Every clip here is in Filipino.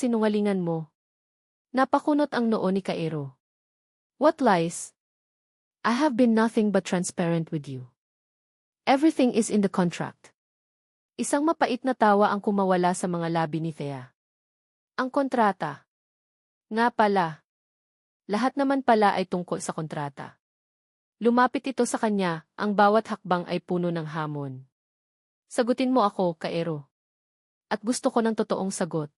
Sinungalingan mo. Napakunot ang noo ni Kairo. What lies? I have been nothing but transparent with you. Everything is in the contract. Isang mapait na tawa ang kumawala sa mga labi ni Thea. Ang kontrata. Nga pala. Lahat naman pala ay tungkol sa kontrata. Lumapit ito sa kanya, ang bawat hakbang ay puno ng hamon. Sagutin mo ako, Kairo. At gusto ko ng totoong sagot.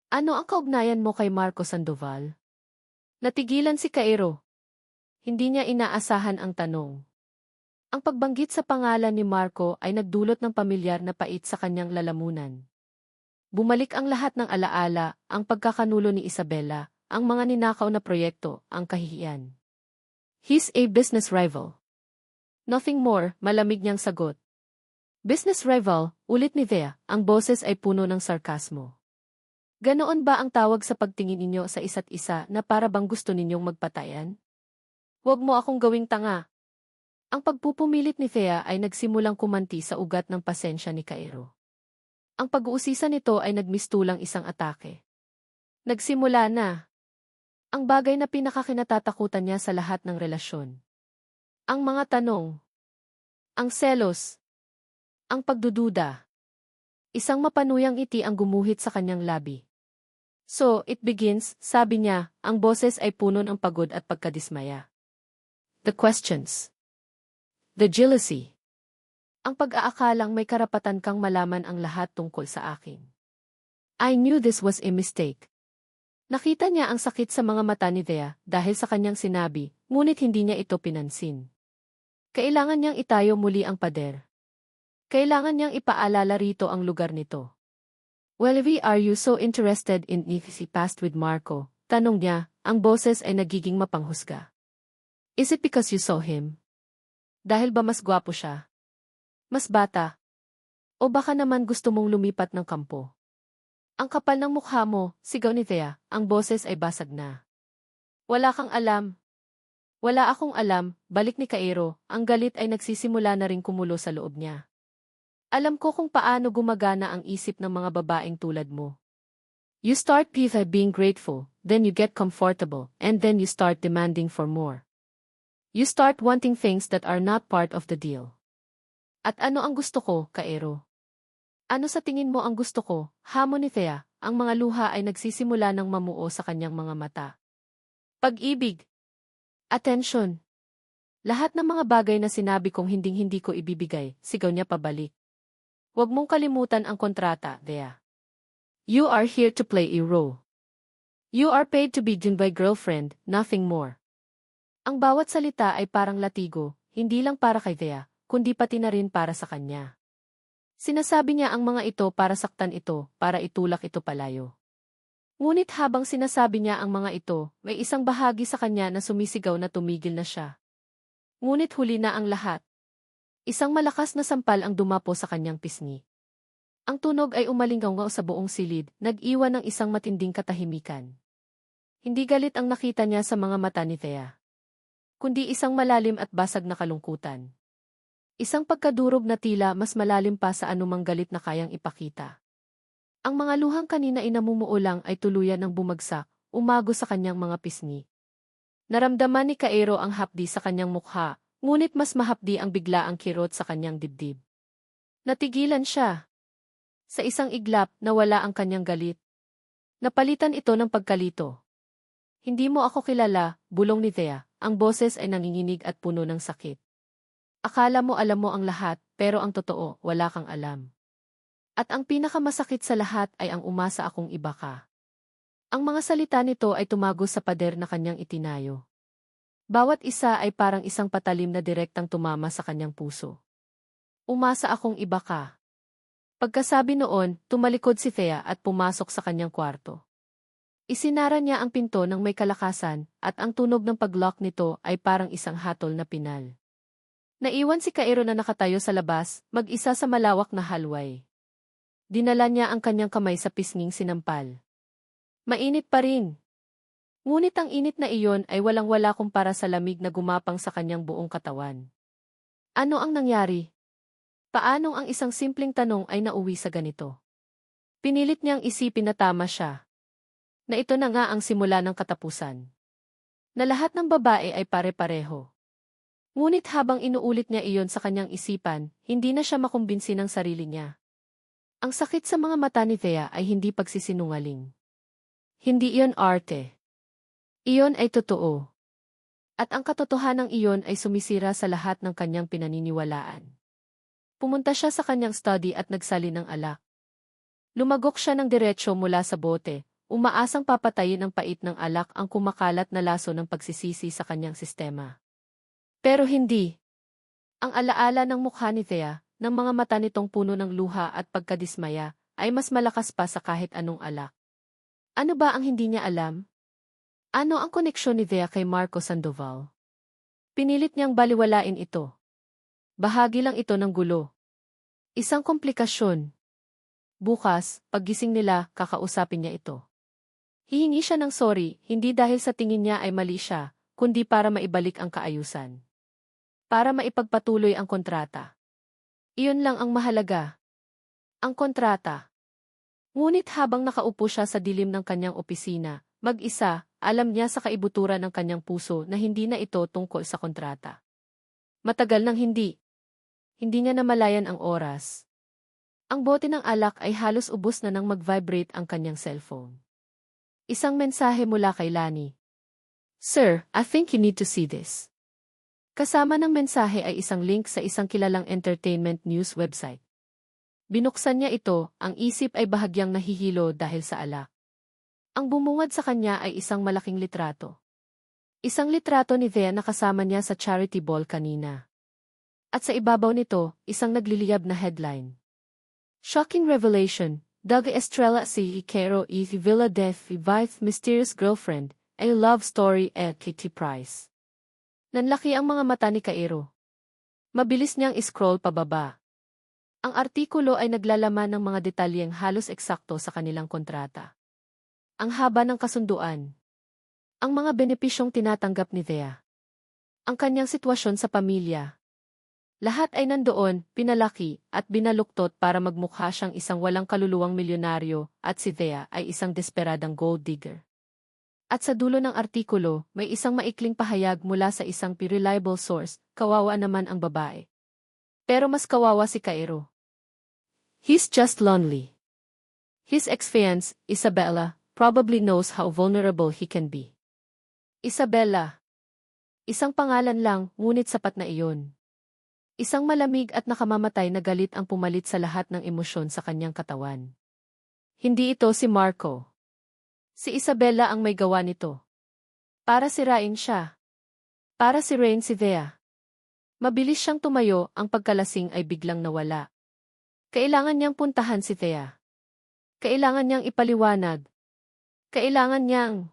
Ano ang kaugnayan mo kay Marco Sandoval? Natigilan si Kairo. Hindi niya inaasahan ang tanong. Ang pagbanggit sa pangalan ni Marco ay nagdulot ng pamilyar na pait sa kanyang lalamunan. Bumalik ang lahat ng alaala, ang pagkakanulo ni Isabela, ang mga ninakaw na proyekto, ang kahihiyan. He's a business rival. Nothing more, malamig niyang sagot. Business rival, ulit ni Thea, ang boses ay puno ng sarkasmo. Ganoon ba ang tawag sa pagtingin ninyo sa isa't isa na para bang gusto ninyong magpatayan? Huwag mo akong gawing tanga. Ang pagpupumilit ni Thea ay nagsimulang kumanti sa ugat ng pasensya ni Kairo. Ang pag-uusisa nito ay nagmistulang isang atake. Nagsimula na. Ang bagay na pinakakinatatakutan niya sa lahat ng relasyon. Ang mga tanong. Ang selos. Ang pagdududa. Isang mapanuyang ngiti ang gumuhit sa kanyang labi. So, it begins, sabi niya, ang boses ay puno ng pagod at pagkadismaya. The questions. The jealousy. Ang pag-aakalang may karapatan kang malaman ang lahat tungkol sa akin. I knew this was a mistake. Nakita niya ang sakit sa mga mata ni Thea dahil sa kanyang sinabi, ngunit hindi niya ito pinansin. Kailangan niyang itayo muli ang pader. Kailangan niyang ipaalala rito ang lugar nito. Well, why are you so interested in if he passed with Marco? Tanong niya, ang boses ay nagiging mapanghusga. Is it because you saw him? Dahil ba mas gwapo siya? Mas bata? O baka naman gusto mong lumipat ng kampo? Ang kapal ng mukha mo, sigaw ni Thea, ang boses ay basag na. Wala kang alam. Wala akong alam, balik ni Kairo, ang galit ay nagsisimula na ring kumulo sa loob niya. Alam ko kung paano gumagana ang isip ng mga babaeng tulad mo. You start with being grateful, then you get comfortable, and then you start demanding for more. You start wanting things that are not part of the deal. At ano ang gusto ko, Kairo? Ano sa tingin mo ang gusto ko? Hamon ni Thea, ang mga luha ay nagsisimula ng mamuo sa kanyang mga mata. Pag-ibig. Attention. Lahat ng mga bagay na sinabi kong hinding-hindi ko ibibigay, sigaw niya pabalik. Huwag mong kalimutan ang kontrata, Thea. You are here to play a role. You are paid to be my girlfriend, nothing more. Ang bawat salita ay parang latigo, hindi lang para kay Thea, kundi pati na rin para sa kanya. Sinasabi niya ang mga ito para saktan ito, para itulak ito palayo. Ngunit habang sinasabi niya ang mga ito, may isang bahagi sa kanya na sumisigaw na tumigil na siya. Ngunit huli na ang lahat. Isang malakas na sampal ang dumapo sa kanyang pisngi. Ang tunog ay umalingaw sa buong silid, nag-iwan ng isang matinding katahimikan. Hindi galit ang nakita niya sa mga mata ni Thea, kundi isang malalim at basag na kalungkutan. Isang pagkadurog na tila mas malalim pa sa anumang galit na kayang ipakita. Ang mga luhang kanina inamumuo lang ay tuluyan ng bumagsak, umago sa kanyang mga pisngi. Naramdaman ni Kairo ang hapdi sa kanyang mukha, ngunit mas mahapdi ang biglaang kirot sa kanyang dibdib. Natigilan siya. Sa isang iglap, nawala ang kanyang galit. Napalitan ito ng pagkalito. Hindi mo ako kilala, bulong ni Thea, ang boses ay nanginginig at puno ng sakit. Akala mo alam mo ang lahat, pero ang totoo, wala kang alam. At ang pinakamasakit sa lahat ay ang umasa akong iba ka. Ang mga salita nito ay tumagos sa pader na kanyang itinayo. Bawat isa ay parang isang patalim na direktang tumama sa kanyang puso. Umasa akong iba ka. Pagkasabi noon, tumalikod si Thea at pumasok sa kanyang kwarto. Isinara niya ang pinto ng may kalakasan at ang tunog ng pag-lock nito ay parang isang hatol na pinal. Naiwan si Kairo na nakatayo sa labas, mag-isa sa malawak na hallway. Dinala niya ang kanyang kamay sa pisnging sinampal. Mainit pa rin. Ngunit ang init na iyon ay walang-wala kumpara sa lamig na gumapang sa kanyang buong katawan. Ano ang nangyari? Paanong ang isang simpleng tanong ay nauwi sa ganito? Pinilit niyang isipin na tama siya. Na ito na nga ang simula ng katapusan. Na lahat ng babae ay pare-pareho. Ngunit habang inuulit niya iyon sa kanyang isipan, hindi na siya makumbinsi ng sarili niya. Ang sakit sa mga mata ni Thea ay hindi pagsisinungaling. Hindi iyon arte. Iyon ay totoo. At ang katotohanang iyon ay sumisira sa lahat ng kanyang pinaniniwalaan. Pumunta siya sa kanyang study at nagsali ng alak. Lumagok siya ng diretsyo mula sa bote, umaasang papatayin ang pait ng alak ang kumakalat na laso ng pagsisisi sa kanyang sistema. Pero hindi. Ang alaala ng mukha ni Thea, ng mga mata nitong puno ng luha at pagkadismaya, ay mas malakas pa sa kahit anong alak. Ano ba ang hindi niya alam? Ano ang koneksyon ni Thea kay Marco Sandoval? Pinilit niyang baliwalain ito. Bahagi lang ito ng gulo. Isang komplikasyon. Bukas, paggising nila, kakausapin niya ito. Hihingi siya ng sorry, hindi dahil sa tingin niya ay mali siya, kundi para maibalik ang kaayusan. Para maipagpatuloy ang kontrata. Iyon lang ang mahalaga. Ang kontrata. Ngunit habang nakaupo siya sa dilim ng kanyang opisina, mag-isa, alam niya sa kaibuturan ng kanyang puso na hindi na ito tungkol sa kontrata. Matagal nang hindi. Hindi niya namalayan ang oras. Ang bote ng alak ay halos ubos na nang mag-vibrate ang kanyang cellphone. Isang mensahe mula kay Lani. Sir, I think you need to see this. Kasama ng mensahe ay isang link sa isang kilalang entertainment news website. Binuksan niya ito, ang isip ay bahagyang nahihilo dahil sa alak. Ang bumungad sa kanya ay isang malaking litrato. Isang litrato ni Thea na kasama niya sa charity ball kanina. At sa ibabaw nito, isang nagliliyab na headline. Shocking revelation, Doug Estrella si Quero y Villa de Vive Mysterious Girlfriend, a love story at Kitty Price. Nanlaki ang mga mata ni Cairo. Mabilis niyang scroll pababa. Ang artikulo ay naglalaman ng mga detalyeng halos eksakto sa kanilang kontrata. Ang haba ng kasunduan. Ang mga benepisyong tinatanggap ni Thea. Ang kanyang sitwasyon sa pamilya. Lahat ay nandoon, pinalaki, at binaluktot para magmukha siyang isang walang kaluluwang milyonaryo at si Thea ay isang desperadang gold digger. At sa dulo ng artikulo, may isang maikling pahayag mula sa isang reliable source, kawawa naman ang babae. Pero mas kawawa si Cairo. He's just lonely. His ex-fiancée, Isabella, probably knows how vulnerable he can be. Isabella. Isang pangalan lang, ngunit sapat na iyon. Isang malamig at nakamamatay na galit ang pumalit sa lahat ng emosyon sa kanyang katawan. Hindi ito si Marco. Si Isabella ang may gawa nito. Para sirain siya. Para sirain si Thea. Mabilis siyang tumayo, ang pagkalasing ay biglang nawala. Kailangan niyang puntahan si Thea. Kailangan niyang ipaliwanag. Kailangan niyang...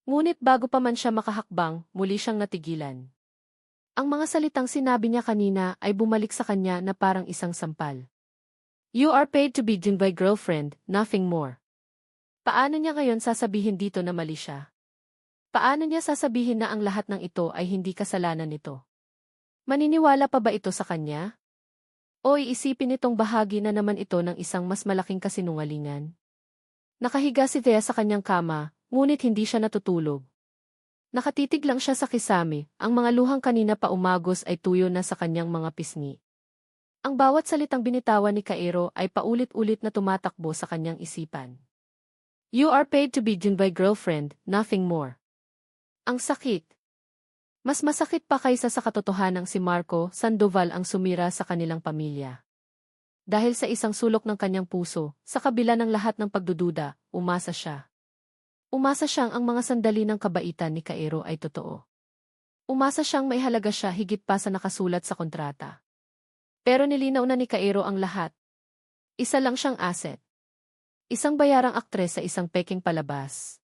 Ngunit bago pa man siya makahakbang, muli siyang natigilan. Ang mga salitang sinabi niya kanina ay bumalik sa kanya na parang isang sampal. You are paid to be my girlfriend, nothing more. Paano niya ngayon sasabihin dito na mali siya? Paano niya sasabihin na ang lahat ng ito ay hindi kasalanan nito? Maniniwala pa ba ito sa kanya? O iisipin itong bahagi na naman ito ng isang mas malaking kasinungalingan? Nakahiga si Thea sa kanyang kama, ngunit hindi siya natutulog. Nakatitig lang siya sa kisame, ang mga luhang kanina pa umagos ay tuyo na sa kanyang mga pisngi. Ang bawat salitang binitawan ni Cairo ay paulit-ulit na tumatakbo sa kanyang isipan. You are paid to be my girlfriend, nothing more. Ang sakit. Mas masakit pa kaysa sa katotohanang si Marco Sandoval ang sumira sa kanilang pamilya. Dahil sa isang sulok ng kanyang puso, sa kabila ng lahat ng pagdududa, umasa siya. Umasa siyang ang mga sandali ng kabaitan ni Cairo ay totoo. Umasa siyang may halaga siya higit pa sa nakasulat sa kontrata. Pero nilinaw na ni Cairo ang lahat. Isa lang siyang asset. Isang bayarang aktres sa isang peking palabas.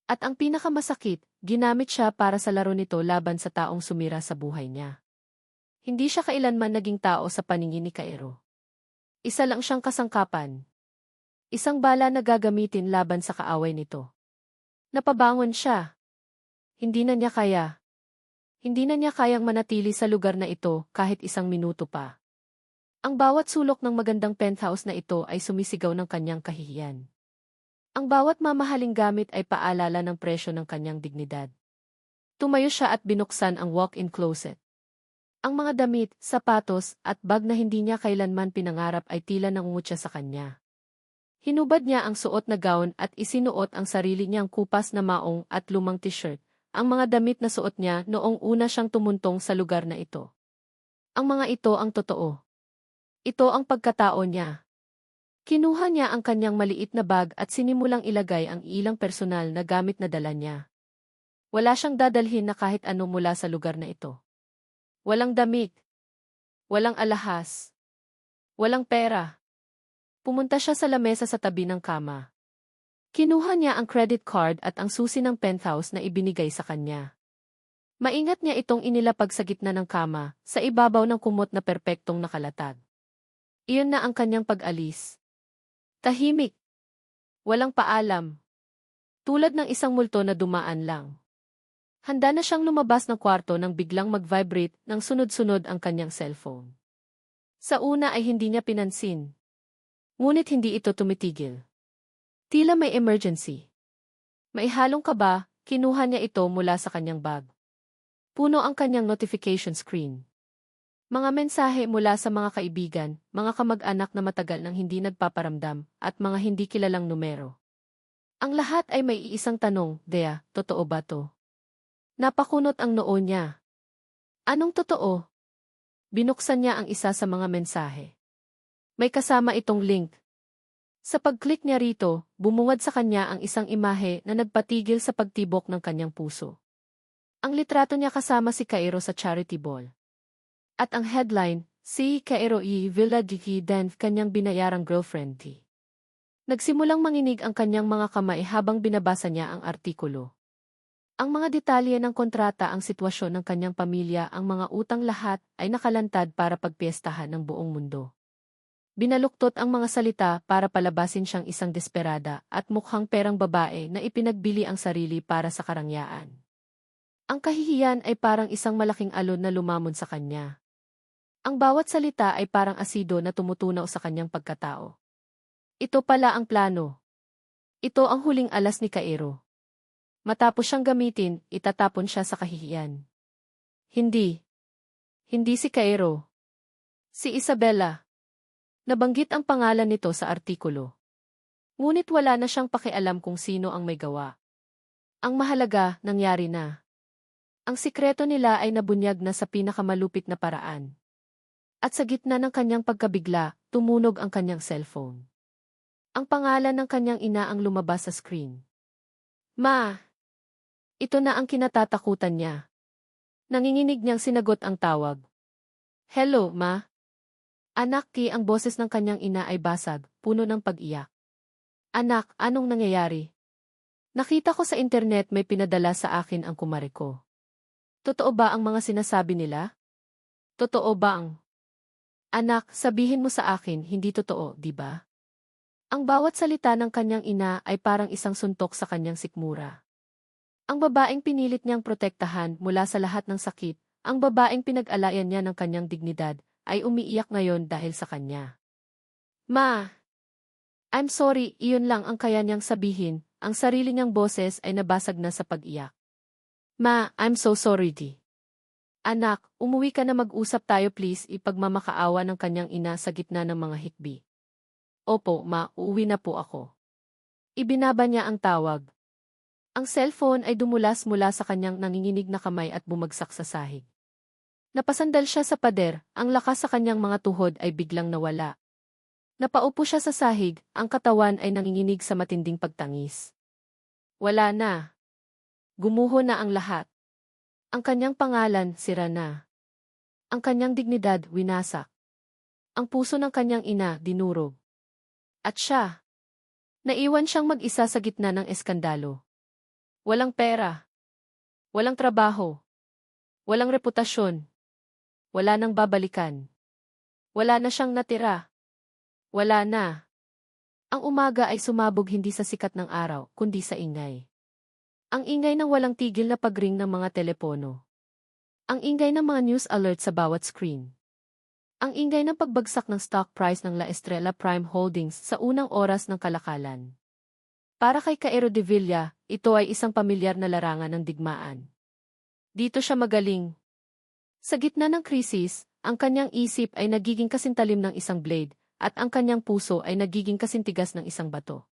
At ang pinakamasakit, ginamit siya para sa laro nito laban sa taong sumira sa buhay niya. Hindi siya kailanman naging tao sa paningin ni Cairo. Isa lang siyang kasangkapan. Isang bala na gagamitin laban sa kaaway nito. Napabangon siya. Hindi na niya kaya. Hindi na niya kayang manatili sa lugar na ito kahit isang minuto pa. Ang bawat sulok ng magandang penthouse na ito ay sumisigaw ng kanyang kahihiyan. Ang bawat mamahaling gamit ay paalala ng presyo ng kanyang dignidad. Tumayo siya at binuksan ang walk-in closet. Ang mga damit, sapatos, at bag na hindi niya kailanman pinangarap ay tila nangungutya sa kanya. Hinubad niya ang suot na gown at isinuot ang sarili niyang kupas na maong at lumang t-shirt, ang mga damit na suot niya noong una siyang tumuntong sa lugar na ito. Ang mga ito ang totoo. Ito ang pagkatao niya. Kinuha niya ang kanyang maliit na bag at sinimulang ilagay ang ilang personal na gamit na dala niya. Wala siyang dadalhin na kahit ano mula sa lugar na ito. Walang damit. Walang alahas. Walang pera. Pumunta siya sa lamesa sa tabi ng kama. Kinuha niya ang credit card at ang susi ng penthouse na ibinigay sa kanya. Maingat niya itong inilapag sa gitna ng kama, sa ibabaw ng kumot na perpektong nakalatag. Iyon na ang kanyang pag-alis. Tahimik. Walang paalam. Tulad ng isang multo na dumaan lang. Handa na siyang lumabas ng kwarto nang biglang mag-vibrate ng sunod-sunod ang kanyang cellphone. Sa una ay hindi niya pinansin. Ngunit hindi ito tumitigil. Tila may emergency. Maihalong kaba, kinuha niya ito mula sa kanyang bag. Puno ang kanyang notification screen. Mga mensahe mula sa mga kaibigan, mga kamag-anak na matagal nang hindi nagpaparamdam, at mga hindi kilalang numero. Ang lahat ay may iisang tanong, Dea, totoo ba to? Napakunot ang noo niya. Anong totoo? Binuksan niya ang isa sa mga mensahe. May kasama itong link. Sa pag-click niya rito, bumungad sa kanya ang isang imahe na nagpatigil sa pagtibok ng kanyang puso. Ang litrato niya kasama si Cairo sa charity ball. At ang headline, si Cairo E. Villadiki Den kanyang binayarang girlfriend. Nagsimulang manginig ang kanyang mga kamay habang binabasa niya ang artikulo. Ang mga detalye ng kontrata, ang sitwasyon ng kanyang pamilya, ang mga utang, lahat ay nakalantad para pagpiestahan ng buong mundo. Binaluktot ang mga salita para palabasin siyang isang desperada at mukhang perang babae na ipinagbili ang sarili para sa karangyaan. Ang kahihiyan ay parang isang malaking alon na lumamon sa kanya. Ang bawat salita ay parang asido na tumutunaw sa kanyang pagkatao. Ito pala ang plano. Ito ang huling alas ni Cairo. Matapos siyang gamitin, itatapon siya sa kahihiyan. Hindi. Hindi si Cairo. Si Isabella. Nabanggit ang pangalan nito sa artikulo. Ngunit wala na siyang pakialam kung sino ang may gawa. Ang mahalaga, nangyari na. Ang sikreto nila ay nabunyag na sa pinakamalupit na paraan. At sa gitna ng kanyang pagkabigla, tumunog ang kanyang cellphone. Ang pangalan ng kanyang ina ang lumabas sa screen. Ma! Ito na ang kinatatakutan niya. Nanginginig niyang sinagot ang tawag. Hello, Ma? Anak, ang boses ng kanyang ina ay basag, puno ng pag-iyak. Anak, anong nangyayari? Nakita ko sa internet may pinadala sa akin ang kumare ko. Totoo ba ang mga sinasabi nila? Totoo ba ang... Anak, sabihin mo sa akin, hindi totoo, di ba? Ang bawat salita ng kanyang ina ay parang isang suntok sa kanyang sikmura. Ang babaeng pinilit niyang protektahan mula sa lahat ng sakit, ang babaeng pinag-alayan niya ng kanyang dignidad, ay umiiyak ngayon dahil sa kanya. Ma! I'm sorry, iyon lang ang kaya niyang sabihin, ang sarili niyang boses ay nabasag na sa pag-iyak. Ma, I'm so sorry, Di. Anak, umuwi ka na, mag-usap tayo please, ipagmamakaawa ng kanyang ina sa gitna ng mga hikbi. Opo, Ma, uuwi na po ako. Ibinaba niya ang tawag. Ang cellphone ay dumulas mula sa kanyang nanginginig na kamay at bumagsak sa sahig. Napasandal siya sa pader, ang lakas sa kanyang mga tuhod ay biglang nawala. Napaupo siya sa sahig, ang katawan ay nanginginig sa matinding pagtangis. Wala na. Gumuho na ang lahat. Ang kanyang pangalan, sira na. Ang kanyang dignidad, winasak. Ang puso ng kanyang ina, dinurog. At siya, naiwan siyang mag-isa sa gitna ng eskandalo. Walang pera. Walang trabaho. Walang reputasyon. Wala nang babalikan. Wala na siyang natira. Wala na. Ang umaga ay sumabog hindi sa sikat ng araw, kundi sa ingay. Ang ingay ng walang tigil na pagring ng mga telepono. Ang ingay ng mga news alert sa bawat screen. Ang ingay ng pagbagsak ng stock price ng La Estrella Prime Holdings sa unang oras ng kalakalan. Para kay Cairo de Villa, ito ay isang pamilyar na larangan ng digmaan. Dito siya magaling. Sa gitna ng krisis, ang kanyang isip ay nagiging kasintalim ng isang blade, at ang kanyang puso ay nagiging kasintigas ng isang bato.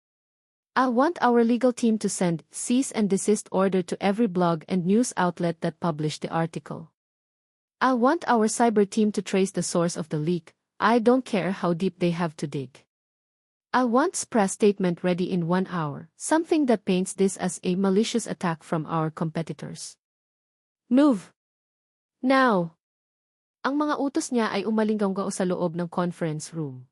I want our legal team to send cease and desist order to every blog and news outlet that published the article. I want our cyber team to trace the source of the leak. I don't care how deep they have to dig. I want press statement ready in 1 hour, something that paints this as a malicious attack from our competitors. Move! Now! Ang mga utos niya ay umalingganggaw sa loob ng conference room.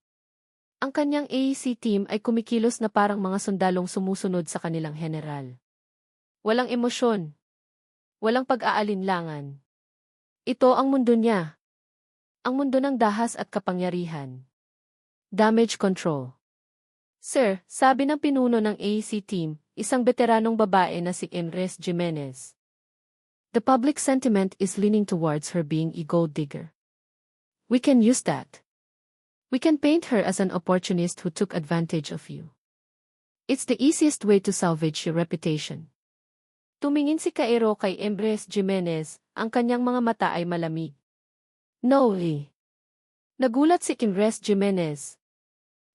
Ang kanyang AEC team ay kumikilos na parang mga sundalong sumusunod sa kanilang general. Walang emosyon. Walang pag-aalinlangan. Ito ang mundo niya. Ang mundo ng dahas at kapangyarihan. Damage control. Sir, sabi ng pinuno ng AEC team, isang veteranong babae na si Imres Jimenez. The public sentiment is leaning towards her being a gold digger. We can use that. We can paint her as an opportunist who took advantage of you. It's the easiest way to salvage your reputation. Tumingin si Cairo kay Imres Jimenez, ang kanyang mga mata ay malamig. No, Lee. Nagulat si Imres Jimenez.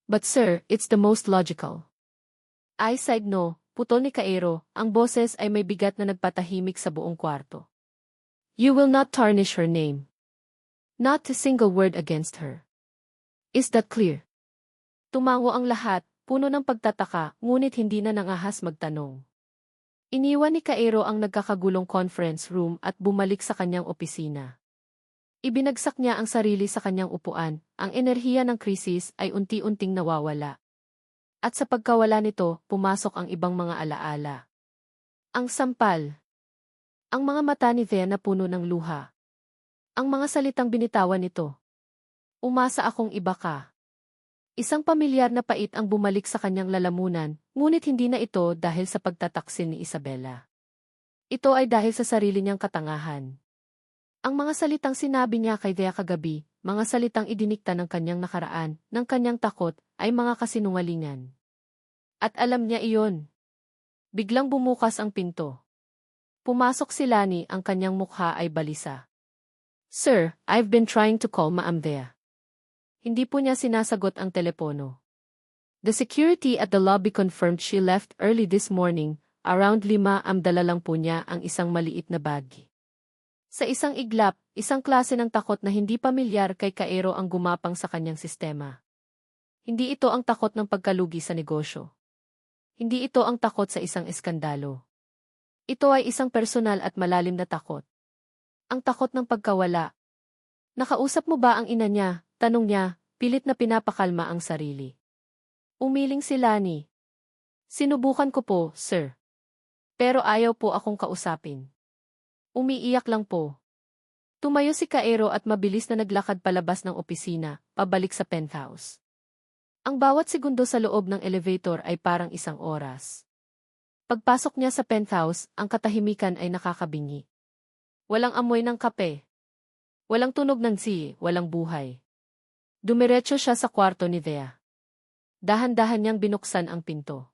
But sir, it's the most logical. I said no, putol ni Cairo, ang boses ay may bigat na nagpatahimik sa buong kwarto. You will not tarnish her name. Not a single word against her. Is that clear? Tumango ang lahat, puno ng pagtataka, ngunit hindi na nangahas magtanong. Iniwan ni Cairo ang nagkakagulong conference room at bumalik sa kanyang opisina. Ibinagsak niya ang sarili sa kanyang upuan, ang enerhiya ng krisis ay unti-unting nawawala. At sa pagkawala nito, pumasok ang ibang mga alaala. Ang sampal. Ang mga mata ni Thea na puno ng luha. Ang mga salitang binitawan nito. Umasa akong iba ka. Isang pamilyar na pait ang bumalik sa kanyang lalamunan, ngunit hindi na ito dahil sa pagtataksil ni Isabela. Ito ay dahil sa sarili niyang katangahan. Ang mga salitang sinabi niya kay Thea kagabi, mga salitang idinikta ng kanyang nakaraan, ng kanyang takot, ay mga kasinungalingan. At alam niya iyon. Biglang bumukas ang pinto. Pumasok si Lani, ang kanyang mukha ay balisa. Sir, I've been trying to call Ma'am Thea. Hindi po niya sinasagot ang telepono. The security at the lobby confirmed she left early this morning, around 5 dala lang po niya ang isang maliit na bag. Sa isang iglap, isang klase ng takot na hindi pamilyar kay Cairo ang gumapang sa kanyang sistema. Hindi ito ang takot ng pagkalugi sa negosyo. Hindi ito ang takot sa isang eskandalo. Ito ay isang personal at malalim na takot. Ang takot ng pagkawala. Nakausap mo ba ang ina niya? Tanong niya, pilit na pinapakalma ang sarili. Umiling si Lani. Sinubukan ko po, sir. Pero ayaw po akong kausapin. Umiiyak lang po. Tumayo si Cairo at mabilis na naglakad palabas ng opisina, pabalik sa penthouse. Ang bawat segundo sa loob ng elevator ay parang isang oras. Pagpasok niya sa penthouse, ang katahimikan ay nakakabingi. Walang amoy ng kape. Walang tunog ng walang buhay. Dumiretso siya sa kwarto ni Thea. Dahan-dahan niyang binuksan ang pinto.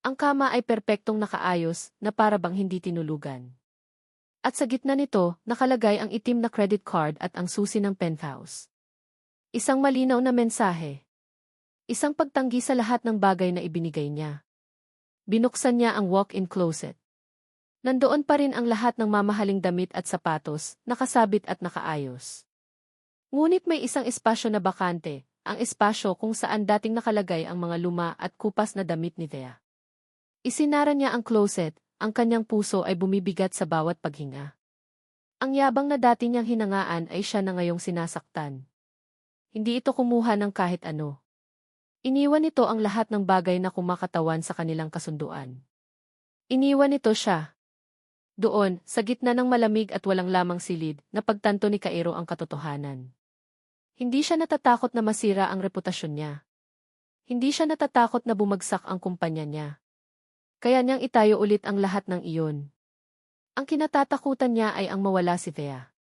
Ang kama ay perpektong nakaayos na para bang hindi tinulugan. At sa gitna nito, nakalagay ang itim na credit card at ang susi ng penthouse. Isang malinaw na mensahe. Isang pagtanggi sa lahat ng bagay na ibinigay niya. Binuksan niya ang walk-in closet. Nandoon pa rin ang lahat ng mamahaling damit at sapatos, nakasabit at nakaayos. Ngunit may isang espasyo na bakante, ang espasyo kung saan dating nakalagay ang mga luma at kupas na damit ni Thea. Isinara niya ang closet, ang kanyang puso ay bumibigat sa bawat paghinga. Ang yabang na dati niyang hinangaan ay siya na ngayong sinasaktan. Hindi ito kumuha ng kahit ano. Iniwan nito ang lahat ng bagay na kumakatawan sa kanilang kasunduan. Iniwan nito siya. Doon, sa gitna ng malamig at walang lamang silid, napagtanto ni Cairo ang katotohanan. Hindi siya natatakot na masira ang reputasyon niya. Hindi siya natatakot na bumagsak ang kumpanya niya. Kaya niyang itayo ulit ang lahat ng iyon. Ang kinatatakutan niya ay ang mawala si Thea.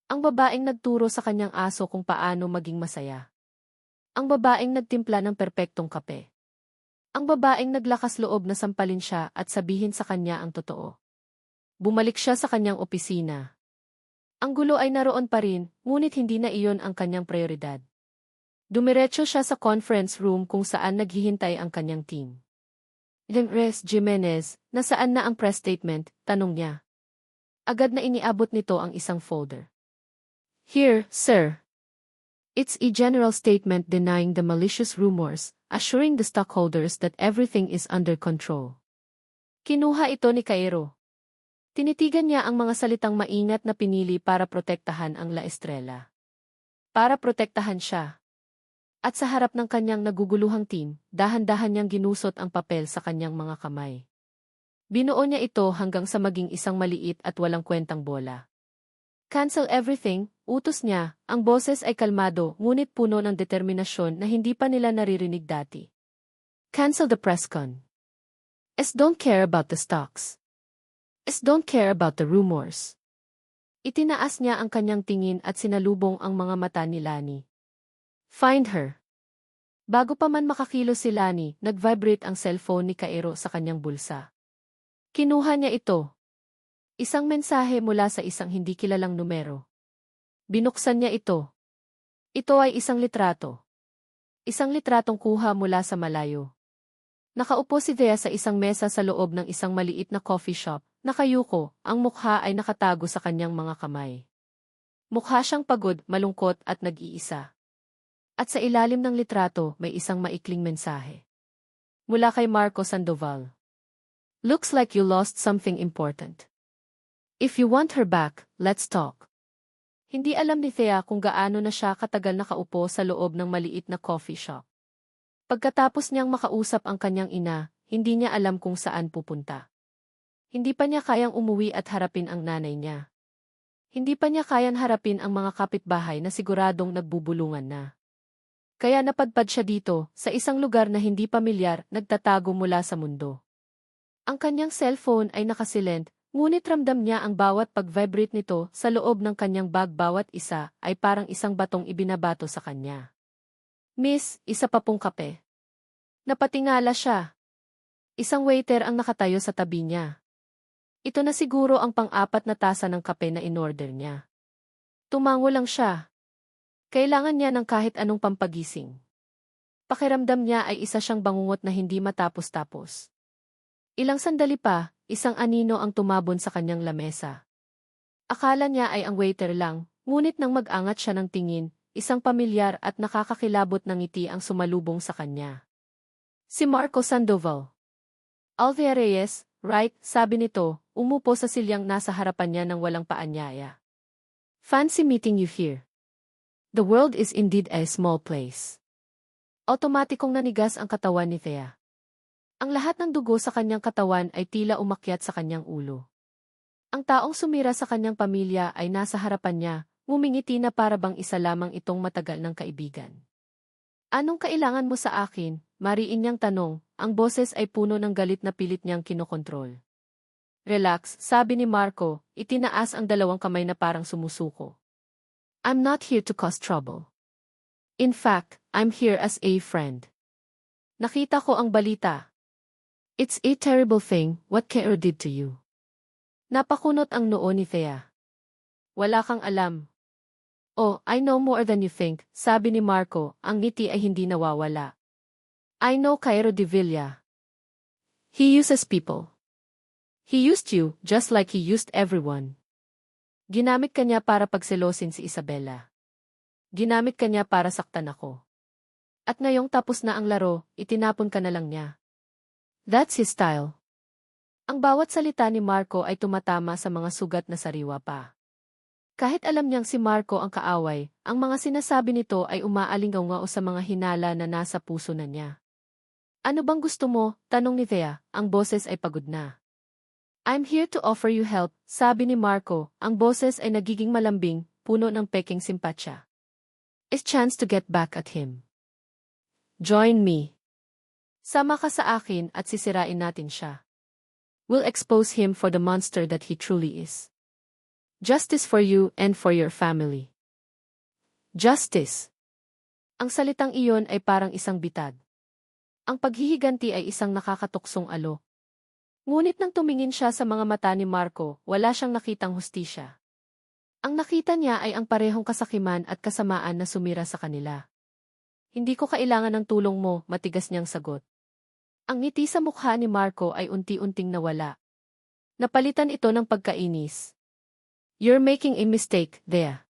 Ang babaeng nagturo sa kanyang aso kung paano maging masaya. Ang babaeng nagtimpla ng perpektong kape. Ang babaeng naglakas loob na sampalin siya at sabihin sa kanya ang totoo. Bumalik siya sa kanyang opisina. Ang gulo ay naroon pa rin, ngunit hindi na iyon ang kanyang prioridad. Dumiretso siya sa conference room kung saan naghihintay ang kanyang team. Res Jimenez, nasaan na ang press statement? Tanong niya. Agad na iniabot nito ang isang folder. Here, sir. It's a general statement denying the malicious rumors, assuring the stockholders that everything is under control. Kinuha ito ni Cairo. Tinitigan niya ang mga salitang maingat na pinili para protektahan ang La Estrella. Para protektahan siya. At sa harap ng kanyang naguguluhang team, dahan-dahan niyang ginusot ang papel sa kanyang mga kamay. Binuo niya ito hanggang sa maging isang maliit at walang kwentang bola. Cancel everything, utos niya, ang boses ay kalmado ngunit puno ng determinasyon na hindi pa nila naririnig dati. Cancel the press con. Don't care about the stocks. Don't care about the rumors. Itinaas niya ang kanyang tingin at sinalubong ang mga mata ni Lani. Find her. Bago pa man makakilos si Lani, nag-vibrate ang cellphone ni Cairo sa kanyang bulsa. Kinuha niya ito. Isang mensahe mula sa isang hindi kilalang numero. Binuksan niya ito. Ito ay isang litrato. Isang litratong kuha mula sa malayo. Nakaupo si Thea sa isang mesa sa loob ng isang maliit na coffee shop. Nakayuko, ang mukha ay nakatago sa kanyang mga kamay. Mukha siyang pagod, malungkot at nag-iisa. At sa ilalim ng litrato may isang maikling mensahe. Mula kay Marco Sandoval. Looks like you lost something important. If you want her back, let's talk. Hindi alam ni Thea kung gaano na siya katagal nakaupo sa loob ng maliit na coffee shop. Pagkatapos niyang makausap ang kanyang ina, hindi niya alam kung saan pupunta. Hindi pa niya kayang umuwi at harapin ang nanay niya. Hindi pa niya kayang harapin ang mga kapitbahay na siguradong nagbubulungan na. Kaya napadpad siya dito, sa isang lugar na hindi pamilyar, nagtatago mula sa mundo. Ang kanyang cellphone ay nakasilent, ngunit ramdam niya ang bawat pag-vibrate nito sa loob ng kanyang bag, bawat isa ay parang isang batong ibinabato sa kanya. Miss, isa pa pong kape. Napatingala siya. Isang waiter ang nakatayo sa tabi niya. Ito na siguro ang pang-apat na tasa ng kape na inorder niya. Tumango lang siya. Kailangan niya ng kahit anong pampagising. Pakiramdam niya ay isa siyang bangungot na hindi matapos-tapos. Ilang sandali pa, isang anino ang tumabon sa kanyang lamesa. Akala niya ay ang waiter lang, ngunit nang mag-angat siya ng tingin, isang pamilyar at nakakakilabot na ngiti ang sumalubong sa kanya. Si Marco Sandoval. Alvia Reyes, right, sabi nito, umupo sa silyang nasa harapan niya nang walang paanyaya. Fancy meeting you here. The world is indeed a small place. Otomatikong nanigas ang katawan ni Thea. Ang lahat ng dugo sa kanyang katawan ay tila umakyat sa kanyang ulo. Ang taong sumira sa kanyang pamilya ay nasa harapan niya, ngumingiti na para bang isa lamang itong matagal ng kaibigan. Anong kailangan mo sa akin? Mariin niyang tanong, ang boses ay puno ng galit na pilit niyang kinokontrol. Relax, sabi ni Marco, itinaas ang dalawang kamay na parang sumusuko. I'm not here to cause trouble. In fact, I'm here as a friend. Nakita ko ang balita. It's a terrible thing what Cairo did to you. Napakunot ang noo ni Thea. Wala kang alam. Oh, I know more than you think, sabi ni Marco, ang ngiti ay hindi nawawala. I know Cairo de Villa. He uses people. He used you, just like he used everyone. Ginamit ka niya para pagselosin si Isabella. Ginamit ka niya para saktan ako. At ngayong tapos na ang laro, itinapon ka na lang niya. That's his style. Ang bawat salita ni Marco ay tumatama sa mga sugat na sariwa pa. Kahit alam niyang si Marco ang kaaway, ang mga sinasabi nito ay umaalingaw sa mga hinala na nasa puso na niya. Ano bang gusto mo? Tanong ni Thea, ang boses ay pagod na. I'm here to offer you help, sabi ni Marco, ang boses ay nagiging malambing, puno ng peking simpatsya. It's chance to get back at him. Join me. Sama ka sa akin at sisirain natin siya. We'll expose him for the monster that he truly is. Justice for you and for your family. Justice. Ang salitang iyon ay parang isang bitag. Ang paghihiganti ay isang nakakatuksong alok. Ngunit nang tumingin siya sa mga mata ni Marco, wala siyang nakitang hustisya. Ang nakita niya ay ang parehong kasakiman at kasamaan na sumira sa kanila. Hindi ko kailangan ng tulong mo, matigas niyang sagot. Ang ngiti sa mukha ni Marco ay unti-unting nawala. Napalitan ito ng pagkainis. You're making a mistake, Thea.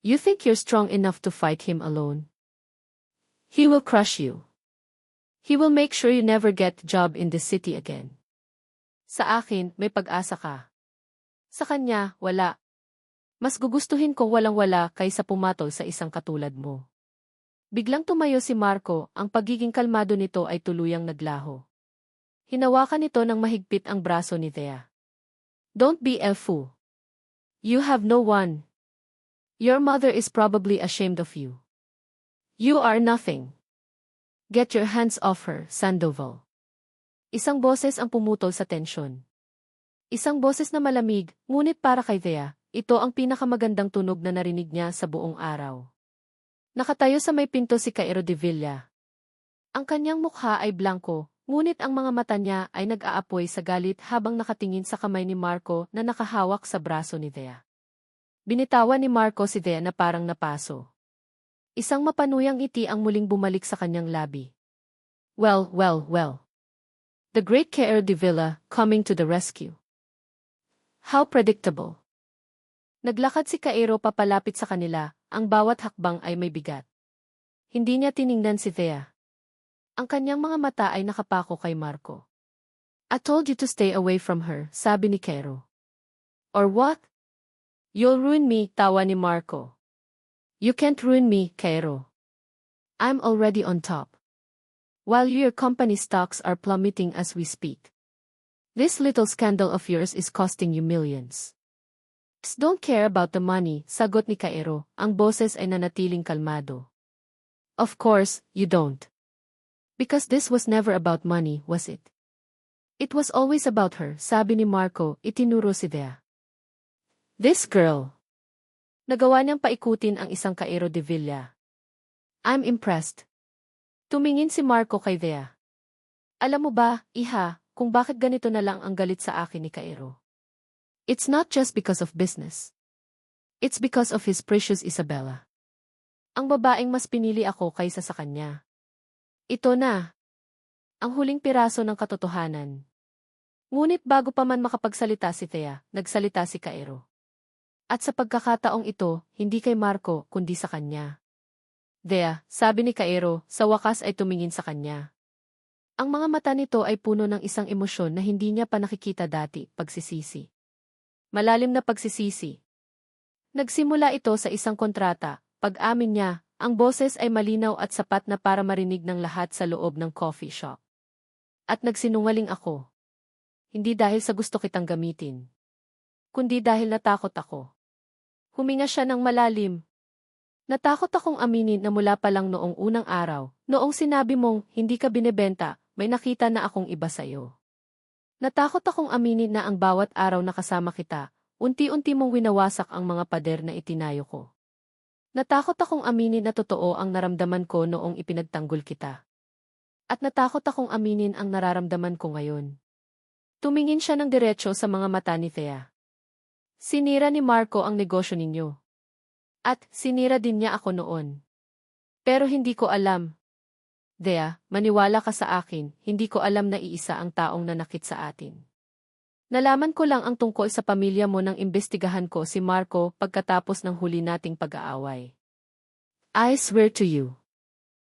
You think you're strong enough to fight him alone? He will crush you. He will make sure you never get a job in this city again. Sa akin, may pag-asa ka. Sa kanya, wala. Mas gugustuhin kong walang-wala kaysa pumatol sa isang katulad mo. Biglang tumayo si Marco, ang pagiging kalmado nito ay tuluyang naglaho. Hinawakan nito ng mahigpit ang braso ni Thea. Don't be a fool. You have no one. Your mother is probably ashamed of you. You are nothing. Get your hands off her, Sandoval. Isang boses ang pumutol sa tensyon. Isang boses na malamig, ngunit para kay Thea, ito ang pinakamagandang tunog na narinig niya sa buong araw. Nakatayo sa may pinto si Cairo de Villa. Ang kanyang mukha ay blanko, ngunit ang mga mata niya ay nag-aapoy sa galit habang nakatingin sa kamay ni Marco na nakahawak sa braso ni Thea. Binitawan ni Marco si Thea na parang napaso. Isang mapanuyang ngiti ang muling bumalik sa kanyang labi. Well. The great Cairo de Villa, coming to the rescue. How predictable. Naglakad si Cairo papalapit sa kanila, ang bawat hakbang ay may bigat. Hindi niya tiningnan si Thea. Ang kanyang mga mata ay nakapako kay Marco. I told you to stay away from her, sabi ni Cairo. Or what? You'll ruin me, tawa ni Marco. You can't ruin me, Cairo. I'm already on top. While your company stocks are plummeting as we speak. This little scandal of yours is costing you millions. Don't care about the money, sagot ni Cairo, ang boses ay nanatiling kalmado. Of course, you don't. Because this was never about money, was it? It was always about her, sabi ni Marco, itinuro si Thea. This girl. Nagawa niyang paikutin ang isang Cairo de Villa. I'm impressed. Tumingin si Marco kay Thea. Alam mo ba, iha, kung bakit ganito na lang ang galit sa akin ni Cairo? It's not just because of business. It's because of his precious Isabella. Ang babaeng mas pinili ako kaysa sa kanya. Ito na. Ang huling piraso ng katotohanan. Ngunit bago pa man makapagsalita si Thea, nagsalita si Cairo. At sa pagkakataong ito, hindi kay Marco, kundi sa kanya. Thea, sabi ni Cairo, sa wakas ay tumingin sa kanya. Ang mga mata nito ay puno ng isang emosyon na hindi niya pa nakikita dati, pagsisisi. Malalim na pagsisisi. Nagsimula ito sa isang kontrata, pag-amin niya, ang boses ay malinaw at sapat na para marinig ng lahat sa loob ng coffee shop. At nagsinungaling ako. Hindi dahil sa gusto kitang gamitin. Kundi dahil natakot ako. Huminga siya ng malalim. Natakot akong aminin na mula pa lang noong unang araw, noong sinabi mong hindi ka binebenta, may nakita na akong iba sa'yo. Natakot akong aminin na ang bawat araw na kasama kita, unti-unti mong winawasak ang mga pader na itinayo ko. Natakot akong aminin na totoo ang naramdaman ko noong ipinagtanggol kita. At natakot akong aminin ang nararamdaman ko ngayon. Tumingin siya ng diretso sa mga mata ni Thea. Sinira ni Marco ang negosyo ninyo. At sinira din niya ako noon. Pero hindi ko alam. Thea, maniwala ka sa akin, hindi ko alam na iisa ang taong nanakit sa atin. Nalaman ko lang ang tungkol sa pamilya mo nang imbestigahan ko si Marco pagkatapos ng huli nating pag-aaway. I swear to you.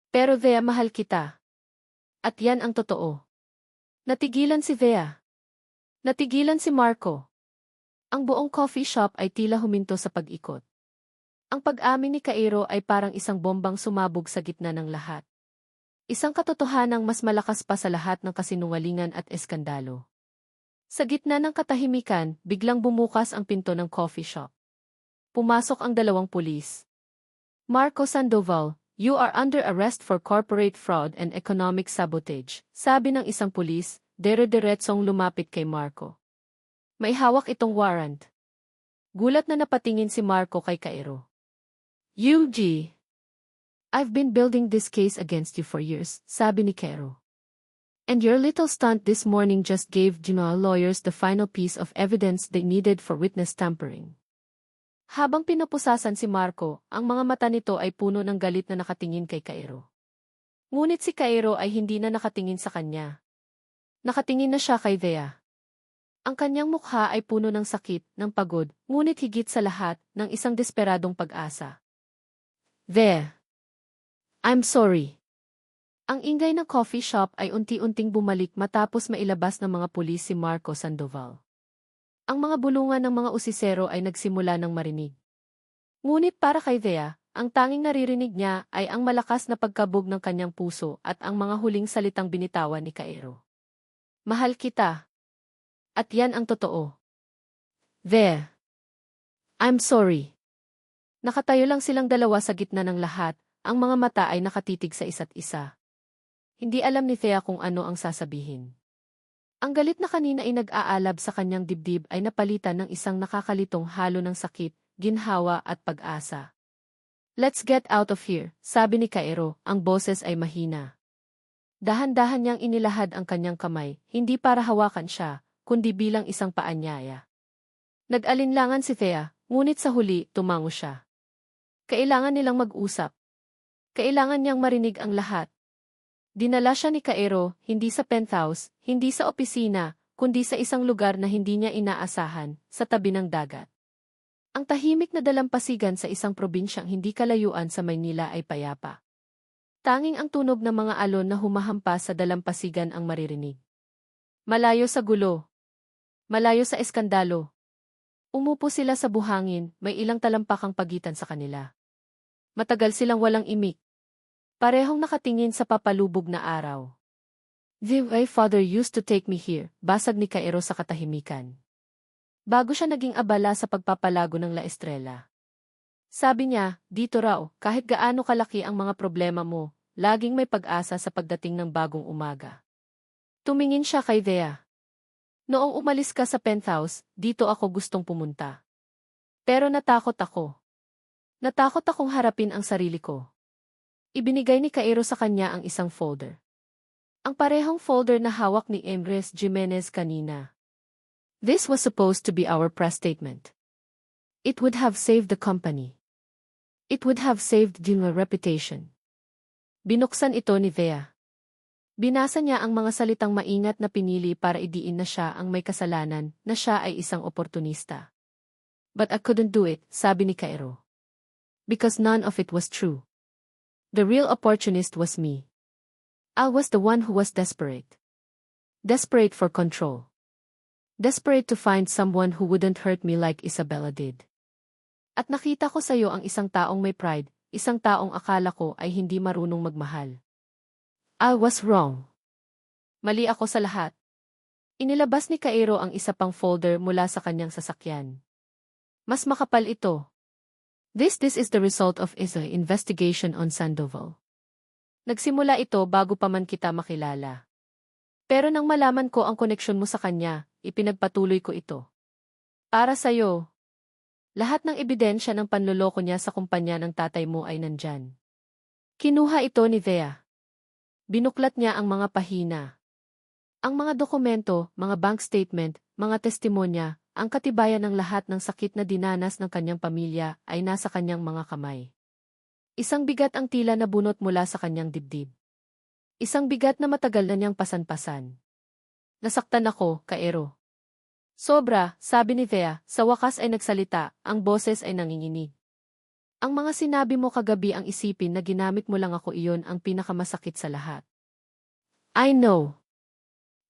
Pero Thea, mahal kita. At yan ang totoo. Natigilan si Thea. Natigilan si Marco. Ang buong coffee shop ay tila huminto sa pag-ikot. Ang pag-amin ni Cairo ay parang isang bombang sumabog sa gitna ng lahat. Isang katotohanang mas malakas pa sa lahat ng kasinungalingan at eskandalo. Sa gitna ng katahimikan, biglang bumukas ang pinto ng coffee shop. Pumasok ang dalawang pulis. Marco Sandoval, you are under arrest for corporate fraud and economic sabotage, sabi ng isang pulis, dire-diretsong lumapit kay Marco. May hawak itong warrant. Gulat na napatingin si Marco kay Cairo. UG. I've been building this case against you for years, sabi ni Cairo. And your little stunt this morning just gave Juno lawyers the final piece of evidence they needed for witness tampering. Habang pinapusasan si Marco, ang mga mata nito ay puno ng galit na nakatingin kay Cairo. Ngunit si Cairo ay hindi na nakatingin sa kanya. Nakatingin na siya kay Thea. Ang kanyang mukha ay puno ng sakit, ng pagod, ngunit higit sa lahat, ng isang desperadong pag-asa. Thea. I'm sorry. Ang ingay ng coffee shop ay unti-unting bumalik matapos mailabas ng mga pulis si Marco Sandoval. Ang mga bulungan ng mga usisero ay nagsimula ng marinig. Ngunit para kay Thea, ang tanging naririnig niya ay ang malakas na pagkabog ng kanyang puso at ang mga huling salitang binitawan ni Cairo. Mahal kita. At yan ang totoo. Thea. I'm sorry. Nakatayo lang silang dalawa sa gitna ng lahat, ang mga mata ay nakatitig sa isa't isa. Hindi alam ni Thea kung ano ang sasabihin. Ang galit na kanina ay nag-aalab sa kanyang dibdib ay napalitan ng isang nakakalitong halo ng sakit, ginhawa at pag-asa. Let's get out of here, sabi ni Cairo, ang boses ay mahina. Dahan-dahan niyang inilahad ang kanyang kamay, hindi para hawakan siya, kundi bilang isang paanyaya. Nag-alinlangan si Thea, ngunit sa huli, tumango siya. Kailangan nilang mag-usap. Kailangan niyang marinig ang lahat. Dinala siya ni Cairo, hindi sa penthouse, hindi sa opisina, kundi sa isang lugar na hindi niya inaasahan, sa tabi ng dagat. Ang tahimik na dalampasigan sa isang probinsyang hindi kalayuan sa Maynila ay payapa. Tanging ang tunog ng mga alon na humahampas sa dalampasigan ang maririnig. Malayo sa gulo. Malayo sa eskandalo. Umupo sila sa buhangin, may ilang talampakang pagitan sa kanila. Matagal silang walang imik. Parehong nakatingin sa papalubog na araw. The way father used to take me here, basag ni Cairo sa katahimikan. Bago siya naging abala sa pagpapalago ng La Estrella. Sabi niya, dito raw, kahit gaano kalaki ang mga problema mo, laging may pag-asa sa pagdating ng bagong umaga. Tumingin siya kay Thea. Noong umalis ka sa penthouse, dito ako gustong pumunta. Pero natakot ako. Natakot akong harapin ang sarili ko. Ibinigay ni Cairo sa kanya ang isang folder. Ang parehong folder na hawak ni Emrys Jimenez kanina. This was supposed to be our press statement. It would have saved the company. It would have saved Jing's reputation. Binuksan ito ni Thea. Binasa niya ang mga salitang maingat na pinili para idiin na siya ang may kasalanan, na siya ay isang oportunista. But I couldn't do it, sabi ni Cairo. Because none of it was true. The real opportunist was me. I was the one who was desperate. Desperate for control. Desperate to find someone who wouldn't hurt me like Isabella did. At nakita ko sa iyo ang isang taong may pride, isang taong akala ko ay hindi marunong magmahal. I was wrong. Mali ako sa lahat. Inilabas ni Cairo ang isa pang folder mula sa kanyang sasakyan. Mas makapal ito. This is the result of his investigation on Sandoval. Nagsimula ito bago pa man kita makilala. Pero nang malaman ko ang koneksyon mo sa kanya, ipinagpatuloy ko ito. Para sa'yo. Lahat ng ebidensya ng panloloko niya sa kumpanya ng tatay mo ay nandyan. Kinuha ito ni Thea. Binuklat niya ang mga pahina. Ang mga dokumento, mga bank statement, mga testimonya, ang katibayan ng lahat ng sakit na dinanas ng kanyang pamilya ay nasa kanyang mga kamay. Isang bigat ang tila na bunot mula sa kanyang dibdib. Isang bigat na matagal na niyang pasan-pasan. Nasaktan ako, Cairo. Sobra, sabi ni Thea, sa wakas ay nagsalita, ang boses ay nanginginig. Ang mga sinabi mo kagabi ang isipin na ginamit mo lang ako iyon ang pinakamasakit sa lahat. I know.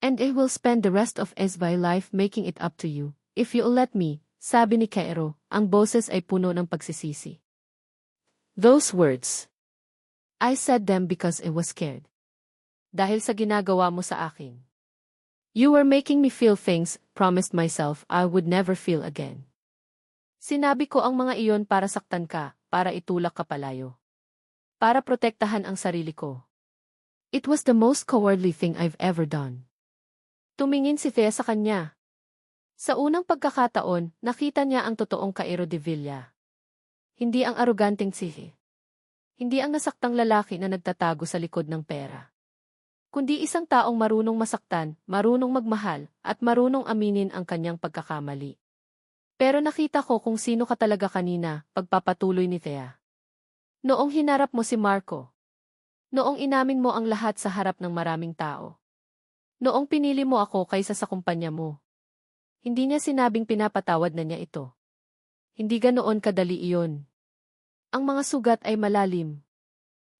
And I will spend the rest of my life making it up to you. If you'll let me, sabi ni Cairo, ang boses ay puno ng pagsisisi. Those words. I said them because I was scared. Dahil sa ginagawa mo sa akin. You were making me feel things, promised myself I would never feel again. Sinabi ko ang mga iyon para saktan ka, para itulak ka palayo. Para protektahan ang sarili ko. It was the most cowardly thing I've ever done. Tumingin si Thea sa kanya. Sa unang pagkakataon, nakita niya ang totoong Cairo de Villa. Hindi ang aroganteng sihi. Hindi ang nasaktang lalaki na nagtatago sa likod ng pera, kundi isang taong marunong masaktan, marunong magmahal, at marunong aminin ang kanyang pagkakamali. Pero nakita ko kung sino ka talaga kanina, pagpapatuloy ni Thea. Noong hinarap mo si Marco. Noong inamin mo ang lahat sa harap ng maraming tao. Noong pinili mo ako kaysa sa kumpanya mo. Hindi niya sinabing pinapatawad na niya ito. Hindi ganoon kadali iyon. Ang mga sugat ay malalim.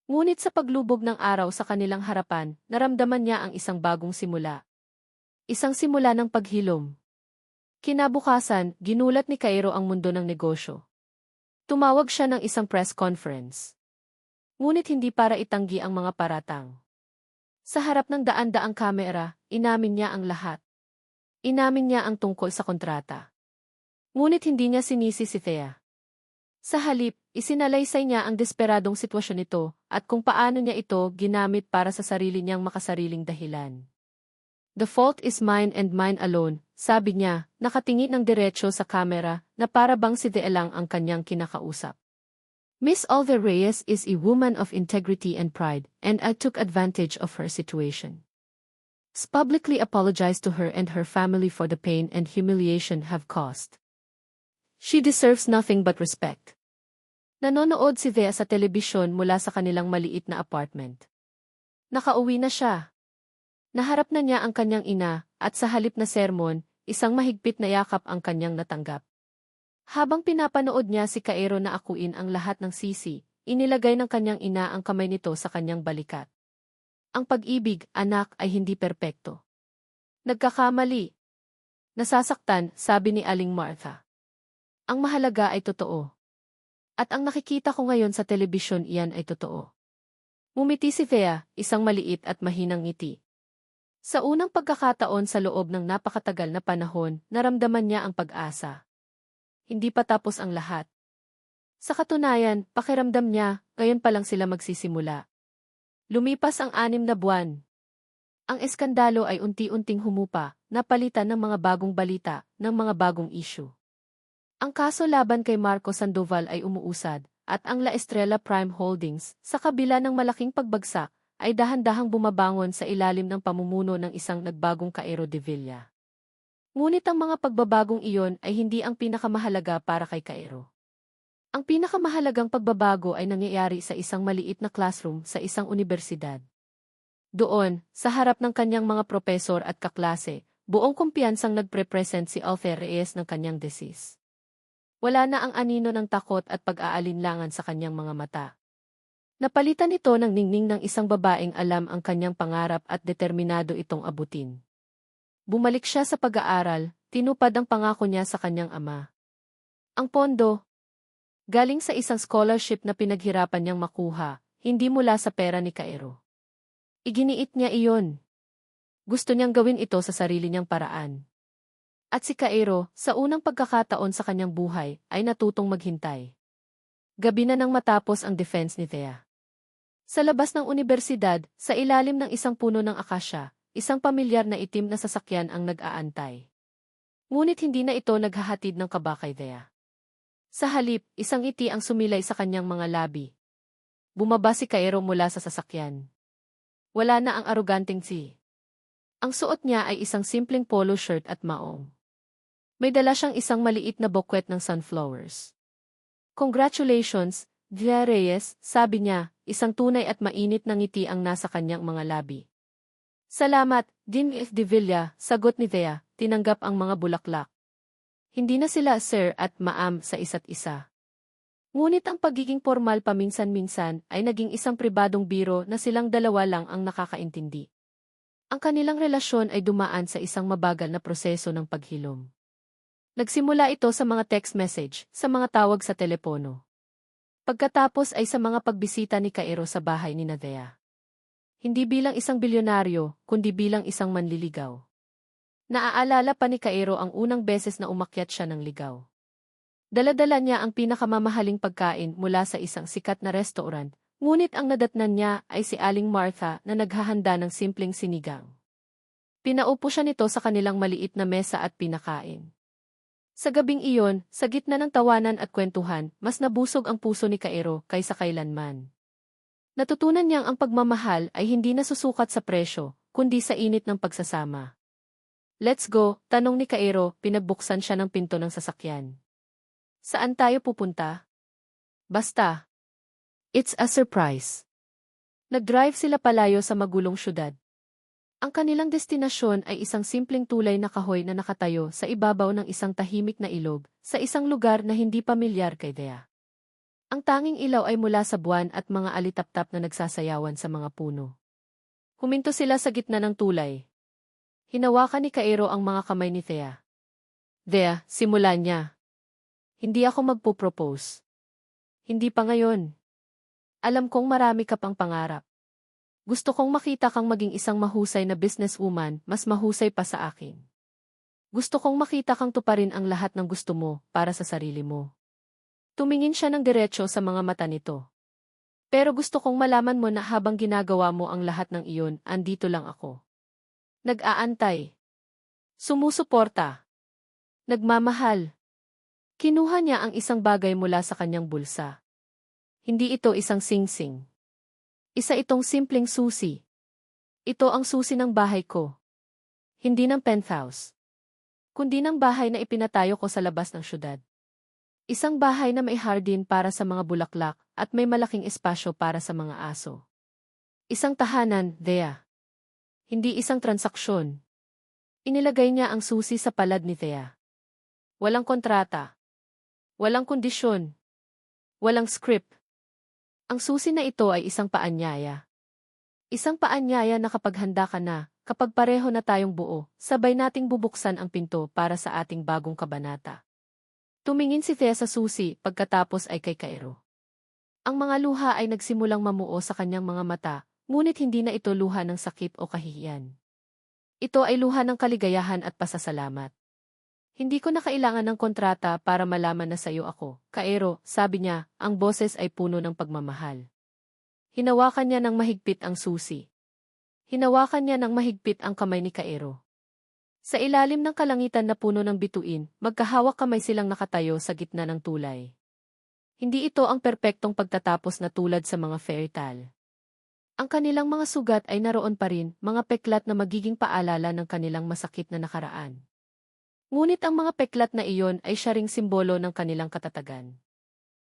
Ngunit sa paglubog ng araw sa kanilang harapan, naramdaman niya ang isang bagong simula. Isang simula ng paghilom. Kinabukasan, ginulat ni Cairo ang mundo ng negosyo. Tumawag siya ng isang press conference. Ngunit hindi para itanggi ang mga paratang. Sa harap ng daan-daang kamera, inamin niya ang lahat. Inamin niya ang tungkol sa kontrata. Ngunit hindi niya sinisi si Thea. Sa halip, isinalaysay niya ang desperadong sitwasyon nito at kung paano niya ito ginamit para sa sarili niyang makasariling dahilan. The fault is mine and mine alone, sabi niya, nakatingin ng diretsyo sa kamera na para bang si Thea lang ang kanyang kinakausap. Miss Alve Reyes is a woman of integrity and pride, and I took advantage of her situation. Publicly apologize to her and her family for the pain and humiliation have caused. She deserves nothing but respect. Nanonood si Thea sa telebisyon mula sa kanilang maliit na apartment. Nakauwi na siya. Naharap na niya ang kanyang ina, at sa halip na sermon, isang mahigpit na yakap ang kanyang natanggap. Habang pinapanood niya si Cairo na akuin ang lahat ng sisi, inilagay ng kanyang ina ang kamay nito sa kanyang balikat. Ang pag-ibig, anak, ay hindi perpekto. Nagkakamali. Nasasaktan, sabi ni Aling Martha. Ang mahalaga ay totoo. At ang nakikita ko ngayon sa telebisyon iyan ay totoo. Ngumiti si Thea, isang maliit at mahinang ngiti. Sa unang pagkakataon sa loob ng napakatagal na panahon, naramdaman niya ang pag-asa. Hindi pa tapos ang lahat. Sa katunayan, pakiramdam niya, ngayon pa lang sila magsisimula. Lumipas ang 6 na buwan. Ang eskandalo ay unti-unting humupa, napalitan ng mga bagong balita, ng mga bagong issue. Ang kaso laban kay Marco Sandoval ay umuusad, at ang La Estrella Prime Holdings, sa kabila ng malaking pagbagsak, ay dahan-dahang bumabangon sa ilalim ng pamumuno ng isang nagbagong Cairo de Villa. Ngunit ang mga pagbabagong iyon ay hindi ang pinakamahalaga para kay Cairo. Ang pinakamahalagang pagbabago ay nangyayari sa isang maliit na classroom sa isang unibersidad. Doon, sa harap ng kanyang mga propesor at kaklase, buong kumpiyansang nagpre-present si Alve Reyes ng kanyang thesis. Wala na ang anino ng takot at pag-aalinlangan sa kanyang mga mata. Napalitan ito ng ningning ng isang babaeng alam ang kanyang pangarap at determinado itong abutin. Bumalik siya sa pag-aaral, tinupad ang pangako niya sa kanyang ama. Ang pondo, galing sa isang scholarship na pinaghirapan niyang makuha, hindi mula sa pera ni Cairo. Iginiit niya iyon. Gusto niyang gawin ito sa sarili niyang paraan. At si Cairo, sa unang pagkakataon sa kanyang buhay, ay natutong maghintay. Gabi na nang matapos ang defense ni Thea. Sa labas ng unibersidad, sa ilalim ng isang puno ng akasya, isang pamilyar na itim na sasakyan ang nag-aantay. Ngunit hindi na ito naghahatid ng kaba kay Thea. Sa halip, isang ngiti ang sumilay sa kanyang mga labi. Bumaba si Cairo mula sa sasakyan. Wala na ang aroganteng si. Ang suot niya ay isang simpleng polo shirt at maong. May dala siyang isang maliit na bouquet ng sunflowers. Congratulations, Thea Reyes, sabi niya, isang tunay at mainit na ngiti ang nasa kanyang mga labi. Salamat, Dean F. de Villa, sagot ni Thea, tinanggap ang mga bulaklak. Hindi na sila sir at ma'am sa isa't isa. Ngunit ang pagiging formal paminsan-minsan ay naging isang pribadong biro na silang dalawa lang ang nakakaintindi. Ang kanilang relasyon ay dumaan sa isang mabagal na proseso ng paghilom. Nagsimula ito sa mga text message, sa mga tawag sa telepono. Pagkatapos ay sa mga pagbisita ni Cairo sa bahay ni Thea. Hindi bilang isang bilyonaryo, kundi bilang isang manliligaw. Naaalala pa ni Cairo ang unang beses na umakyat siya ng ligaw. Dala-dala niya ang pinakamamahaling pagkain mula sa isang sikat na restaurant, ngunit ang nadatnan niya ay si Aling Martha na naghahanda ng simpleng sinigang. Pinaupo siya nito sa kanilang maliit na mesa at pinakain. Sa gabing iyon, sa gitna ng tawanan at kwentuhan, mas nabusog ang puso ni Cairo kaysa kailanman. Natutunan niyang ang pagmamahal ay hindi nasusukat sa presyo, kundi sa init ng pagsasama. Let's go, tanong ni Cairo, pinagbuksan siya ng pinto ng sasakyan. Saan tayo pupunta? Basta. It's a surprise. Nag-drive sila palayo sa magulong syudad. Ang kanilang destinasyon ay isang simpleng tulay na kahoy na nakatayo sa ibabaw ng isang tahimik na ilog, sa isang lugar na hindi pamilyar kay Thea. Ang tanging ilaw ay mula sa buwan at mga alitaptap na nagsasayawan sa mga puno. Huminto sila sa gitna ng tulay. Hinawakan ni Cairo ang mga kamay ni Thea. Thea, simulan niya. Hindi ako magpo-propose. Hindi pa ngayon. Alam kong marami ka pang pangarap. Gusto kong makita kang maging isang mahusay na businesswoman, mas mahusay pa sa akin. Gusto kong makita kang tuparin ang lahat ng gusto mo para sa sarili mo. Tumingin siya ng diretso sa mga mata nito. Pero gusto kong malaman mo na habang ginagawa mo ang lahat ng iyon, andito lang ako. Nag-aantay. Sumusuporta. Nagmamahal. Kinuha niya ang isang bagay mula sa kanyang bulsa. Hindi ito isang singsing. Isa itong simpleng susi. Ito ang susi ng bahay ko. Hindi ng penthouse. Kundi ng bahay na ipinatayo ko sa labas ng syudad. Isang bahay na may hardin para sa mga bulaklak at may malaking espasyo para sa mga aso. Isang tahanan, Thea. Hindi isang transaksyon. Inilagay niya ang susi sa palad ni Thea. Walang kontrata. Walang kondisyon. Walang script. Ang susi na ito ay isang paanyaya. Isang paanyaya na kapag handa ka na, kapag pareho na tayong buo, sabay nating bubuksan ang pinto para sa ating bagong kabanata. Tumingin si Thea sa susi, pagkatapos ay kay Cairo. Ang mga luha ay nagsimulang mamuo sa kanyang mga mata, ngunit hindi na ito luha ng sakit o kahihiyan. Ito ay luha ng kaligayahan at pasasalamat. Hindi ko na kailangan ng kontrata para malaman na sayo ako, Cairo, sabi niya, ang boses ay puno ng pagmamahal. Hinawakan niya ng mahigpit ang susi. Hinawakan niya ng mahigpit ang kamay ni Cairo. Sa ilalim ng kalangitan na puno ng bituin, magkahawak kamay silang nakatayo sa gitna ng tulay. Hindi ito ang perpektong pagtatapos na tulad sa mga fairy tale. Ang kanilang mga sugat ay naroon pa rin, mga peklat na magiging paalala ng kanilang masakit na nakaraan. Ngunit ang mga peklat na iyon ay siya ring simbolo ng kanilang katatagan.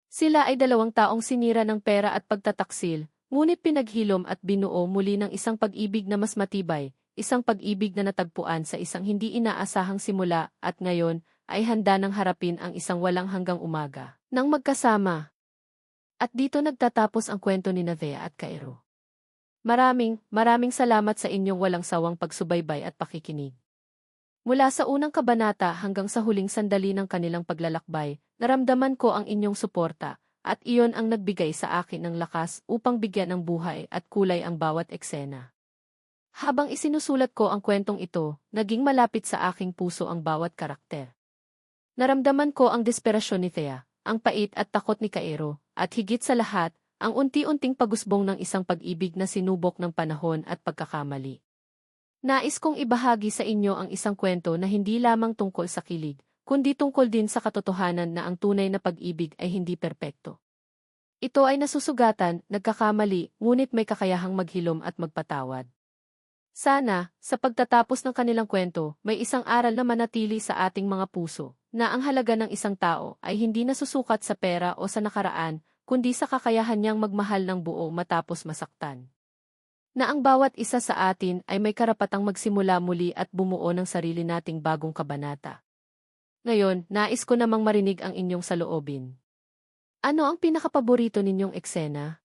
Sila ay dalawang taong sinira ng pera at pagtataksil, ngunit pinaghilom at binuo muli ng isang pag-ibig na mas matibay, isang pag-ibig na natagpuan sa isang hindi inaasahang simula at ngayon ay handa ng harapin ang isang walang hanggang umaga, nang magkasama. At dito nagtatapos ang kwento ni Thea at Cairo. Maraming salamat sa inyong walang sawang pagsubaybay at pakikinig. Mula sa unang kabanata hanggang sa huling sandali ng kanilang paglalakbay, naramdaman ko ang inyong suporta, at iyon ang nagbigay sa akin ng lakas upang bigyan ng buhay at kulay ang bawat eksena. Habang isinusulat ko ang kwentong ito, naging malapit sa aking puso ang bawat karakter. Naramdaman ko ang desperasyon ni Thea, ang pait at takot ni Cairo, at higit sa lahat, ang unti-unting pagusbong ng isang pag-ibig na sinubok ng panahon at pagkakamali. Nais kong ibahagi sa inyo ang isang kwento na hindi lamang tungkol sa kilig, kundi tungkol din sa katotohanan na ang tunay na pag-ibig ay hindi perpekto. Ito ay nasusugatan, nagkakamali, ngunit may kakayahang maghilom at magpatawad. Sana, sa pagtatapos ng kanilang kwento, may isang aral na manatili sa ating mga puso, na ang halaga ng isang tao ay hindi nasusukat sa pera o sa nakaraan, kundi sa kakayahan niyang magmahal ng buo matapos masaktan. Na ang bawat isa sa atin ay may karapatang magsimula muli at bumuo ng sarili nating bagong kabanata. Ngayon, nais ko namang marinig ang inyong saloobin. Ano ang pinakapaborito ninyong eksena?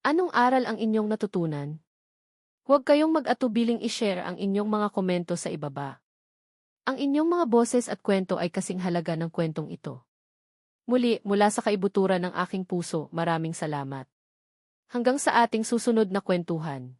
Anong aral ang inyong natutunan? Huwag kayong mag-atubiling i-share ang inyong mga komento sa ibaba. Ang inyong mga boses at kwento ay kasing halaga ng kwentong ito. Muli, mula sa kaibuturan ng aking puso, maraming salamat. Hanggang sa ating susunod na kwentuhan.